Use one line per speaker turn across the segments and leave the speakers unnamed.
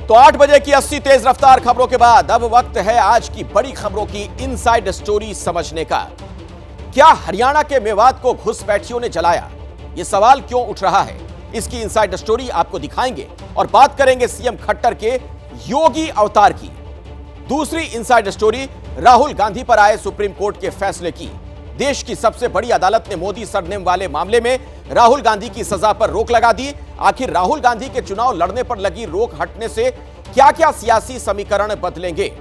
तो 8 बजे की 80 तेज रफ्तार खबरों के बाद अब वक्त है आज की बड़ी खबरों की इनसाइड स्टोरी समझने का। क्या हरियाणा के मेवात को घुसपैठियों ने जलाया? यह सवाल क्यों उठ रहा है, इसकी इनसाइड स्टोरी आपको दिखाएंगे और बात करेंगे सीएम खट्टर के योगी अवतार की। दूसरी इनसाइड स्टोरी राहुल गांधी पर आए सुप्रीम कोर्ट के फैसले की। देश की सबसे बड़ी अदालत ने मोदी सरनेम वाले मामले में राहुल गांधी की सजा पर रोक लगा दी। आखिर राहुल गांधी के चुनाव लड़ने पर लगी रोक हटने से क्या क्या सियासी समीकरण बदलेंगे?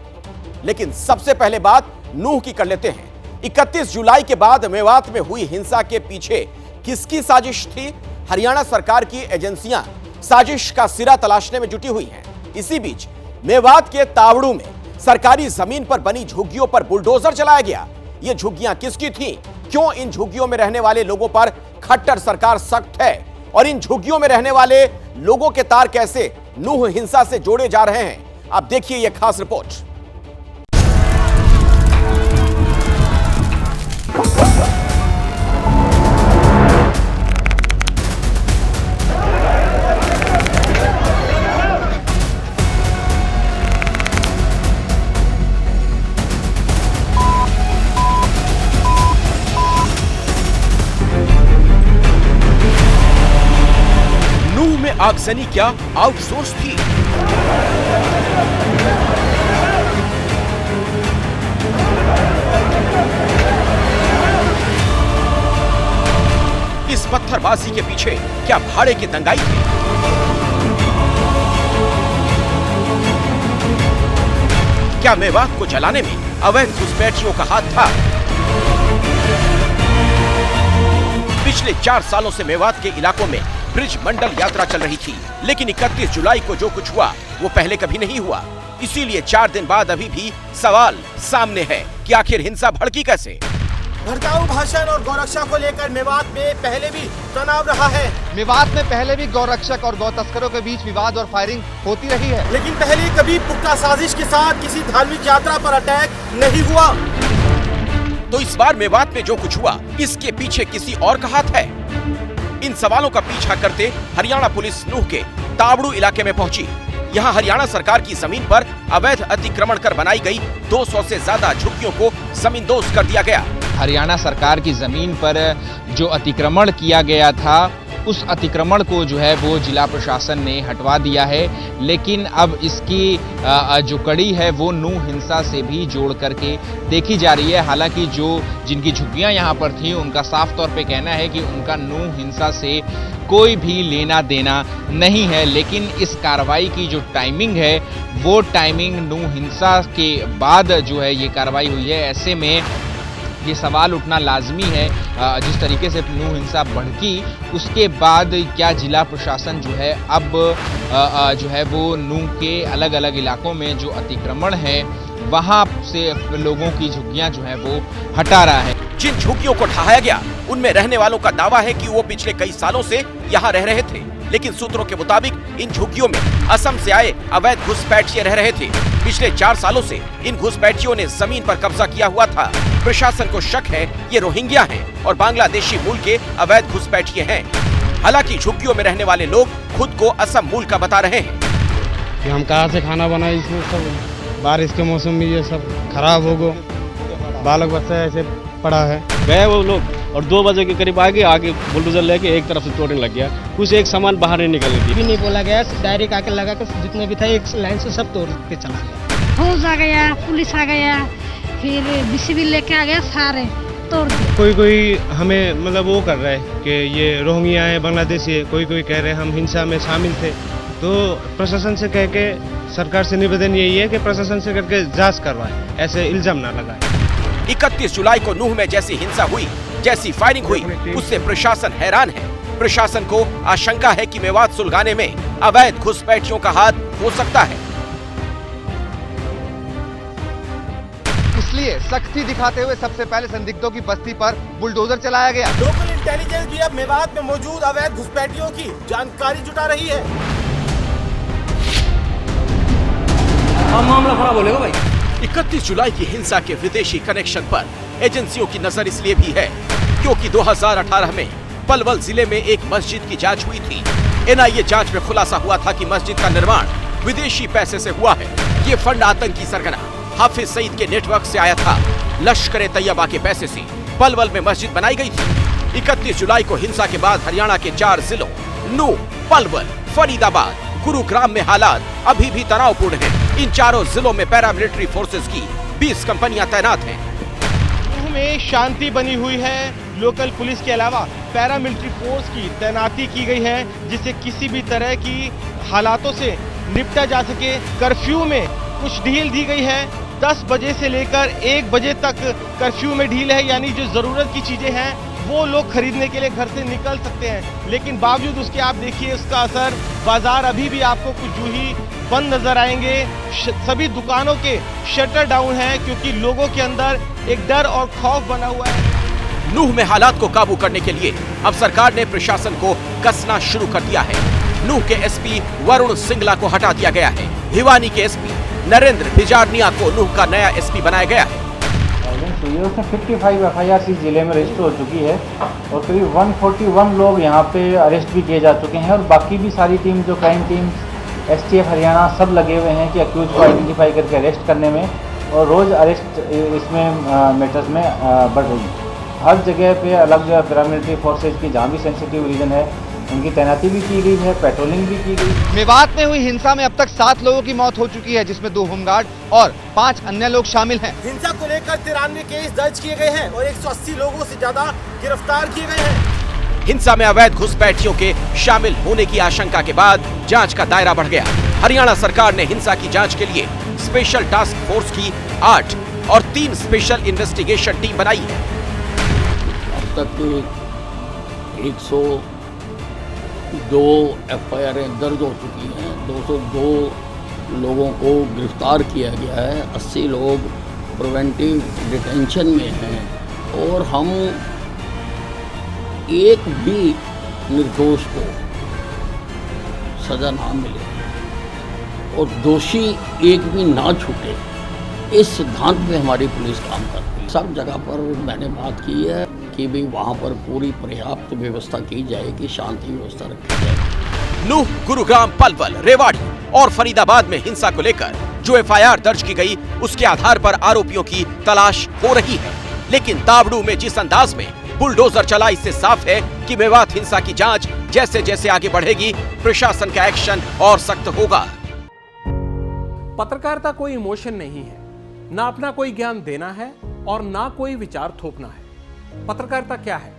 लेकिन सबसे पहले बात नूह की कर लेते हैं। 31 जुलाई के बाद मेवात में हुई हिंसा के पीछे किसकी साजिश थी? हरियाणा सरकार की एजेंसियां साजिश का सिरा तलाशने में जुटी हुई हैं। इसी बीच मेवात के तावड़ू में सरकारी जमीन पर बनी झुग्गियों पर बुलडोजर चलाया गया। ये झुग्गियां किसकी थीं? क्यों इन झुग्गियों में रहने वाले लोगों पर खट्टर सरकार सख्त है? और इन झुग्गियों में रहने वाले लोगों के तार कैसे नूह हिंसा से जोड़े जा रहे हैं? आप देखिए यह खास रिपोर्ट।
आगजनी क्या आउटसोर्स थी? इस पत्थरबाजी के पीछे क्या भाड़े की दंगाई थी? क्या मेवात को जलाने में अवैध घुसपैठियों का हाथ था? पिछले 4 सालों से मेवात के इलाकों में ब्रिज मंडल यात्रा चल रही थी, लेकिन 31 जुलाई को जो कुछ हुआ वो पहले कभी नहीं हुआ। इसीलिए 4 दिन बाद अभी भी सवाल सामने है कि आखिर हिंसा भड़की कैसे?
भड़काऊ भाषण और गौरक्षा को लेकर मेवात में पहले भी तनाव रहा है।
मेवात में पहले भी गौरक्षक और गौ तस्करों के बीच विवाद और फायरिंग होती रही है,
लेकिन पहले कभी पुख्ता साजिश के साथ किसी धार्मिक यात्रा पर अटैक नहीं हुआ।
तो इस बार मेवात में जो कुछ हुआ इसके पीछे किसी और का हाथ है? इन सवालों का पीछा करते हरियाणा पुलिस नूह के तावड़ू इलाके में पहुंची। यहां हरियाणा सरकार की जमीन पर अवैध अतिक्रमण कर बनाई गई 200 से ज्यादा झुग्गियों को जमींदोज कर दिया गया।
हरियाणा सरकार की जमीन पर जो अतिक्रमण किया गया था उस अतिक्रमण को जो है वो जिला प्रशासन ने हटवा दिया है, लेकिन अब इसकी जो कड़ी है वो नूह हिंसा से भी जोड़ करके देखी जा रही है। हालांकि जिनकी झुग्गियां यहाँ पर थीं उनका साफ तौर पे कहना है कि उनका नूह हिंसा से कोई भी लेना देना नहीं है, लेकिन इस कार्रवाई की जो टाइमिंग है वो टाइमिंग नूह हिंसा के बाद जो है ये कार्रवाई हुई है। ऐसे में ये सवाल उठना लाजमी है, जिस तरीके से नूह हिंसा भड़की उसके बाद क्या जिला प्रशासन जो है अब जो है वो नूह के अलग अलग इलाकों में जो अतिक्रमण है वहां से लोगों की झुग्गियां जो है वो हटा रहा है।
जिन झुग्गियों को ढहाया गया उनमें रहने वालों का दावा है कि वो पिछले कई सालों से यहाँ रह रहे थे, लेकिन सूत्रों के मुताबिक इन झुग्गियों में असम से आए अवैध घुसपैठिए रह रहे थे। पिछले 4 सालों से इन घुसपैठियों ने जमीन पर कब्जा किया हुआ था। प्रशासन को शक है ये रोहिंग्या हैं और बांग्लादेशी मूल के अवैध घुसपैठिए हैं। हालांकि झुग्गियों में रहने वाले लोग खुद को असम मूल का बता रहे हैं।
कि हम कहाँ से खाना बनाए, इसमें सब बारिश के मौसम में ये सब खराब हो गो, बालक बच्चा ऐसे पड़ा है।
गए वो लोग और 2 बजे के करीब आगे बुलडोजर लेके एक तरफ से तोड़ने लग गया। कुछ एक सामान बाहर नहीं निकल रही
भी नहीं बोला गया, डायरेक्ट आके लगा कर जितने भी था एक लाइन से सब तोड़ के चला गया। फौज आ गया, पुलिस आ गया, फिर बीसीबी लेके आ गया, सारे तोड़ दिए।
कोई हमें मतलब वो कर रहा है कि ये रोहिंग्या है, बांग्लादेशी है, कोई कह रहे हैं हम हिंसा में शामिल थे। तो प्रशासन से कह के सरकार से निवेदन यही है कि प्रशासन से करके जांच करवाए, ऐसे इल्जाम ना लगाए।
31 जुलाई को नूह में जैसी हिंसा हुई, जैसी फायरिंग हुई, उससे प्रशासन हैरान है। प्रशासन को आशंका है कि मेवात सुलगाने में अवैध घुसपैठियों का हाथ हो सकता है।
इसलिए सख्ती दिखाते हुए सबसे पहले संदिग्धों की बस्ती पर बुलडोजर चलाया गया।
लोकल इंटेलिजेंस भी अब मेवात में मौजूद अवैध घुसपैठियों की जानकारी जुटा रही है।
मामला खराब होगा भाई।
31 जुलाई की हिंसा के विदेशी कनेक्शन पर एजेंसियों की नजर इसलिए भी है क्योंकि 2018 में पलवल जिले में एक मस्जिद की जांच हुई थी। एनआईए जांच में खुलासा हुआ था कि मस्जिद का निर्माण विदेशी पैसे से हुआ है। ये फंड आतंकी सरगना हाफिज सईद के नेटवर्क से आया था। लश्कर तैयबा के पैसे से पलवल में मस्जिद बनाई गई थी। 31 जुलाई को हिंसा के बाद हरियाणा के 4 जिलों नूह, पलवल, फरीदाबाद, गुरुग्राम में हालात अभी भी तनावपूर्ण हैं। इन चारों जिलों में पैरामिलिट्री फोर्सेस की 20 कंपनियां तैनात हैं।
नूह में शांति बनी हुई है। लोकल पुलिस के अलावा पैरामिलिट्री फोर्स की तैनाती की गई है, जिससे किसी भी तरह की हालातों से निपटा जा सके। कर्फ्यू में कुछ ढील दी गई है। 10 बजे से लेकर 1 बजे तक कर्फ्यू में ढील है, यानी जो जरूरत की चीजें हैं वो लोग खरीदने के लिए घर से निकल सकते हैं। लेकिन बावजूद उसके आप देखिए उसका असर, बाजार अभी भी आपको कुछ जूही बंद नजर आएंगे। सभी दुकानों के शटर डाउन है, क्योंकि लोगों के अंदर एक डर और खौफ बना हुआ है।
नूह में हालात को काबू करने के लिए अब सरकार ने प्रशासन को कसना शुरू कर दिया है। नूह के एसपी वरुण सिंगला को हटा दिया गया है। भिवानी के एसपी नरेंद्र बिजारनिया को नूह का नया एसपी बनाया गया है।
उसमें 55 एफआईआर इस जिले में रजिस्टर हो चुकी है और करीब 141 लोग यहाँ पे अरेस्ट भी किए जा चुके हैं और बाकी भी सारी टीम, जो क्राइम टीम, एसटीएफ हरियाणा, सब लगे हुए हैं कि अक्यूज को आइडेंटिफाई करके अरेस्ट करने में, और रोज़ अरेस्ट इसमें मैटर्स में बढ़ रही है। हर जगह पे अलग पैरामिलिट्री फोर्सेज की जहाँ भी सेंसिटिव रीजन है उनकी तैनाती भी की गई है, पेट्रोलिंग भी की गई।
मेवात में हुई हिंसा में अब तक 7 लोगों की मौत हो चुकी है, जिसमें 2 होमगार्ड और 5 अन्य लोग शामिल हैं।
हिंसा को लेकर 93 केस दर्ज किए गए हैं और 180 लोगों से ज्यादा गिरफ्तार किए गए हैं।
हिंसा में अवैध घुसपैठियों के शामिल होने की आशंका के बाद जांच का दायरा बढ़ गया। हरियाणा सरकार ने हिंसा की जांच के लिए स्पेशल टास्क फोर्स की 8 और 3 स्पेशल इन्वेस्टिगेशन टीम बनाई है।
अब तक 102 एफआईआर दर्ज हो चुकी हैं, 202 लोगों को गिरफ्तार किया गया है, 80 लोग प्रिवेंटिव डिटेंशन में हैं और हम एक भी निर्दोष को सज़ा ना मिले और दोषी एक भी ना छूटे, इस सिद्धांत पे हमारी पुलिस काम करती है। सब जगह पर मैंने बात की है कि भी वहाँ पर पूरी पर्याप्त व्यवस्था की जाएगी, शांति व्यवस्था रखी जाएगी।
नूह, गुरुग्राम, पलवल, रेवाड़ी और फरीदाबाद में हिंसा को लेकर जो एफआईआर दर्ज की गई, उसके आधार पर आरोपियों की तलाश हो रही है। लेकिन तावड़ू में जिस अंदाज में बुलडोजर चला, इससे साफ है कि मेवात हिंसा की जांच जैसे जैसे आगे बढ़ेगी, प्रशासन का एक्शन और सख्त होगा।
पत्रकारिता कोई इमोशन नहीं है, ना अपना कोई ज्ञान देना है और ना कोई विचार थोपना है। पत्रकारिता क्या है?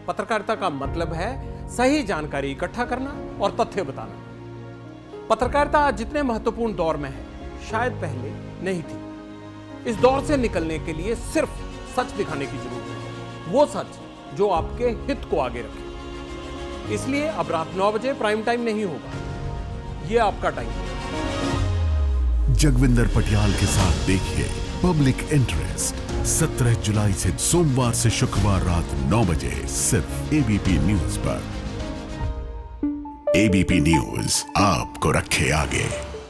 पत्रकारिता का मतलब है सही जानकारी इकट्ठा करना और तथ्य बताना। पत्रकारिता आज जितने महत्वपूर्ण दौर में है, शायद पहले नहीं थी। इस दौर से निकलने के लिए सिर्फ सच दिखाने की जरूरत है, वो सच जो आपके हित को आगे रखे। इसलिए अब रात 9 बजे प्राइम टाइम नहीं होगा, ये आपका टाइम है।
जगविंदर पटियाल के साथ देखिए पब्लिक इंटरेस्ट 17 जुलाई से सोमवार से शुक्रवार रात 9 बजे सिर्फ एबीपी न्यूज पर। एबीपी न्यूज आपको रखे आगे।